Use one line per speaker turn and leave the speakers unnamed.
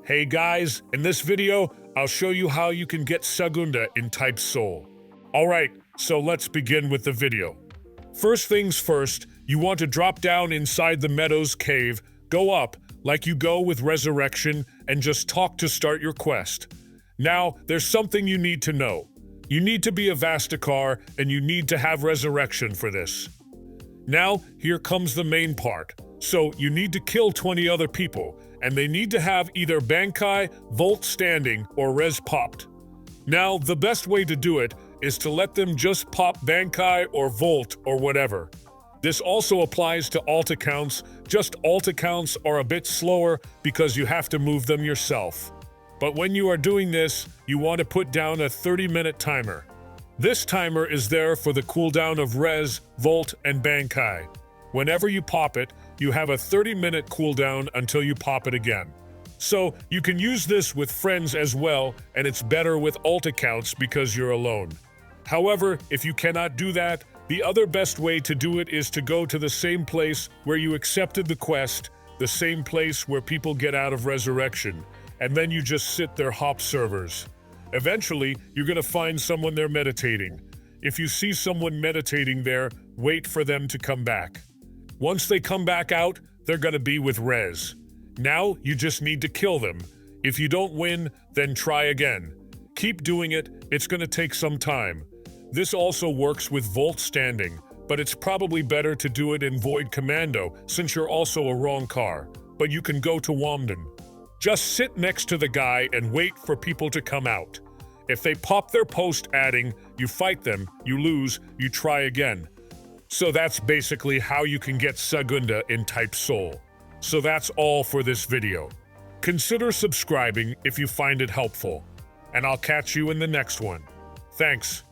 Hey guys, in this video, I'll show you how you can get Segunda in Type Soul. Alright, so let's begin with the video. First things first, you want to drop down inside the Meadows cave, go up, like you go with Resurrection, and just talk to start your quest. Now, there's something you need to know. You need to be a Vastakar, and you need to have Resurrection for this. Now, here comes the main part. So, you need to kill 20 other people, and they need to have either Bankai, Volt standing, or Res popped. Now, the best way to do it is to let them just pop Bankai or Volt or whatever. This also applies to alt accounts, just alt accounts are a bit slower because you have to move them yourself. But when you are doing this, you want to put down a 30-minute timer. This timer is there for the cooldown of Res, Volt, and Bankai. Whenever you pop it, you have a 30-minute cooldown until you pop it again. So, you can use this with friends as well, and it's better with alt accounts because you're alone. However, if you cannot do that, the other best way to do it is to go to the same place where you accepted the quest, the same place where people get out of Resurrection, and then you just sit there hop servers. Eventually, you're gonna find someone there meditating. If you see someone meditating there, wait for them to come back. Once they come back out, they're gonna be with Res. Now, you just need to kill them. If you don't win, then try again. Keep doing it, it's gonna take some time. This also works with Volt standing, but it's probably better to do it in Void Commando since you're also a wrong car. But you can go to Wamden. Just sit next to the guy and wait for people to come out. If they pop their post adding, you fight them, you lose, you try again. So that's basically how you can get Segunda in Type Soul. So that's all for this video. Consider subscribing if you find it helpful. And I'll catch you in the next one. Thanks.